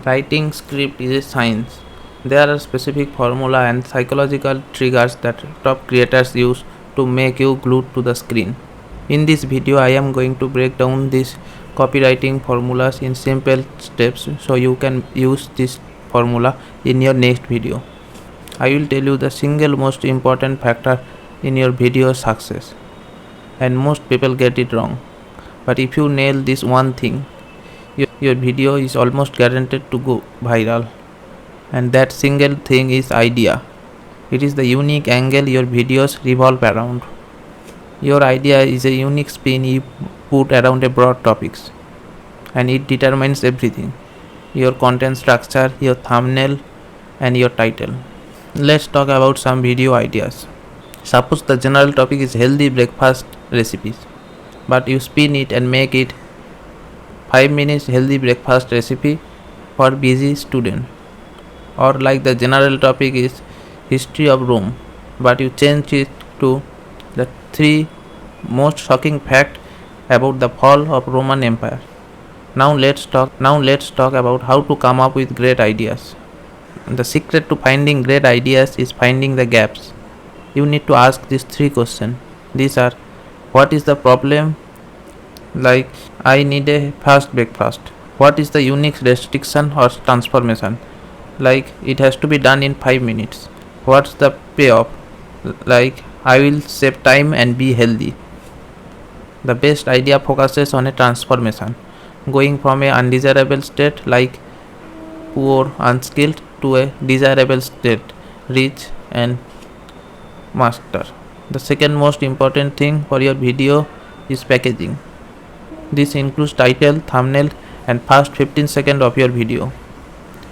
Writing script is a science. There are specific formula and psychological triggers that top creators use to make you glued to the screen. In this video, I am going to break down these copywriting formulas in simple steps so you can use this formula in your next video. I will tell you the single most important factor in your video success, and most people get it wrong. But if you nail this one thing, your video is almost guaranteed to go viral. And that single thing is idea. It is the unique angle your videos revolve around. Your idea is a unique spin you put around a broad topics, and it determines everything: your content structure, your thumbnail, and your title. Let's talk about some video ideas. Suppose the general topic is healthy breakfast recipes, but you spin it and make it 5 minutes healthy breakfast recipe for busy student. Or like the general topic is history of Rome, but you change it to the 3 most shocking fact about the fall of Roman Empire. Now let's talk about how to come up with great ideas. The secret to finding great ideas is finding the gaps. You need to ask these 3 questions. These are: what is the problem? Like, I need a fast breakfast. What is the unique restriction or transformation? Like, it has to be done in 5 minutes. What's the payoff? Like, I will save time and be healthy. The best idea focuses on a transformation, going from a undesirable state like poor, unskilled, to a desirable state, rich and master. The second most important thing for your video is packaging. This includes title, thumbnail, and first 15 seconds of your video.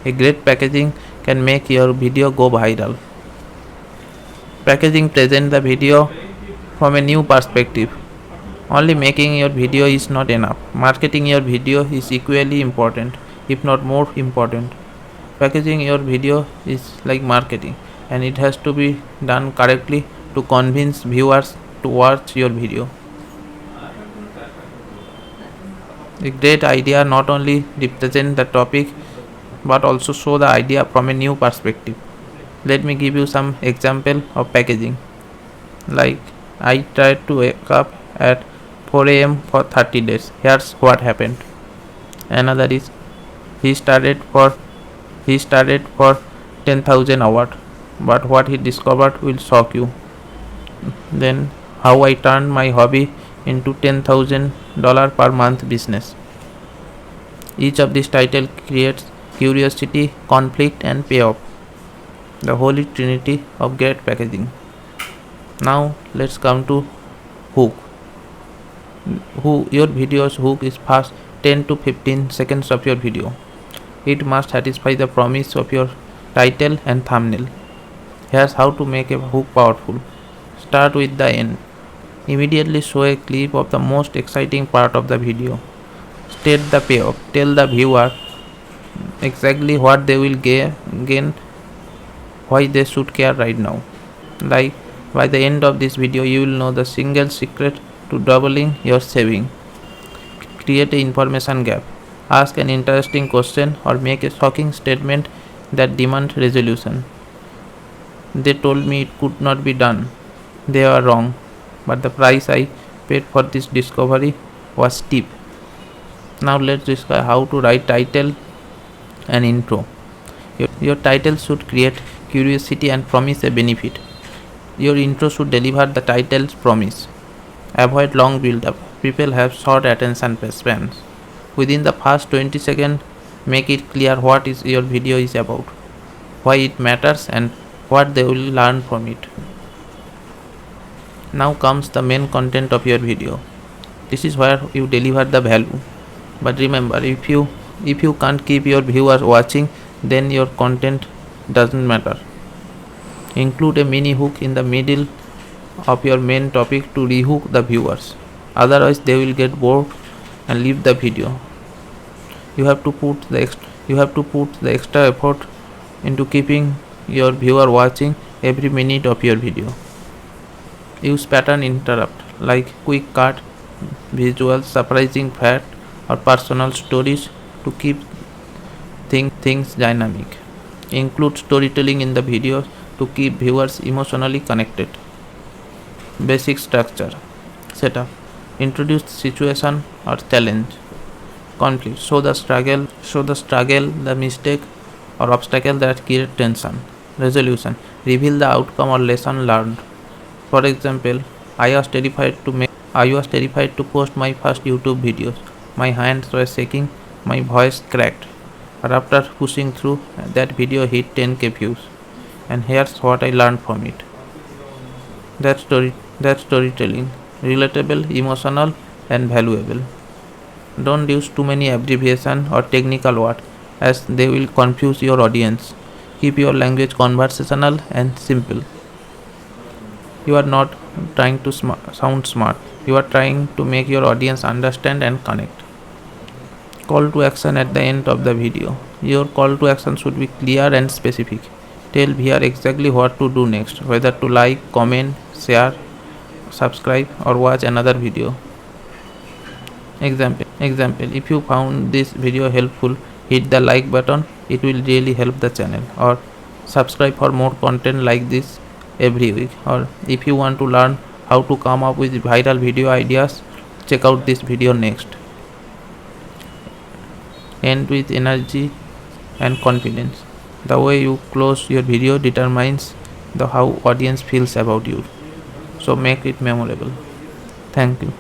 A great packaging can make your video go viral. Packaging presents the video from a new perspective. Only making your video is not enough. Marketing your video is equally important, if not more important. Packaging your video is like marketing, and it has to be done correctly to convince viewers to watch your video. A great idea not only represents the topic but also show the idea from a new perspective. Let me give you some example of packaging. Like, I tried to wake up at 4 a.m. for 30 days. Here's what happened. Another is, he started for 10,000 hours, but what he discovered will shock you. Then, how I turned my hobby into $10,000 per month business. Each of these titles creates curiosity, conflict, and payoff. The holy trinity of great packaging. Now let's come to hook. Your video's hook is first 10 to 15 seconds of your video. It must satisfy the promise of your title and thumbnail. Here's how to make a hook powerful. Start with the end. Immediately show a clip of the most exciting part of the video. State the payoff. Tell the viewer exactly what they will gain, why they should care right now. Like, by the end of this video, you will know the single secret to doubling your saving. Create an information gap. Ask an interesting question or make a shocking statement that demands resolution. They told me it could not be done. They were wrong, but the price I paid for this discovery was steep. Now let's discuss how to write title and intro. Your title should create curiosity and promise a benefit. Your intro should deliver the title's promise. Avoid long build-up. People have short attention spans. Within the first 20 seconds, make it clear what is your video is about, why it matters, and what they will learn from it. Now comes the main content of your video. This is where you deliver the value. But remember, if you can't keep your viewers watching, then your content doesn't matter. Include a mini hook in the middle of your main topic to rehook the viewers. Otherwise, they will get bored and leave the video. You have to put the extra effort into keeping your viewer watching every minute of your video. Use pattern interrupt like quick cut, visual, surprising fact, or personal stories to keep things dynamic. Include storytelling in the videos to keep viewers emotionally connected. Basic structure. Setup. Introduce situation or challenge. Conflict. Show the struggle, the mistake or obstacle that create tension. Resolution. Reveal the outcome or lesson learned. For example, I was terrified to post my first YouTube videos. My hands were shaking, my voice cracked. But after pushing through, that video hit 10k views. And here's what I learned from it. That storytelling. Relatable, emotional, and valuable. Don't use too many abbreviation or technical words as they will confuse your audience. Keep your language conversational and simple. You are not trying to sound smart. You are trying to make your audience understand and connect. Call to action at the end of the video. Your call to action should be clear and specific. Tell viewer exactly what to do next, whether to like, comment, share, subscribe, or watch another video. Example, if you found this video helpful, hit the like button, it will really help the channel, or subscribe for more content like this every week. Or if you want to learn how to come up with viral video ideas, check out this video next. End with energy and confidence. The way you close your video determines the how audience feels about you. So make it memorable. Thank you.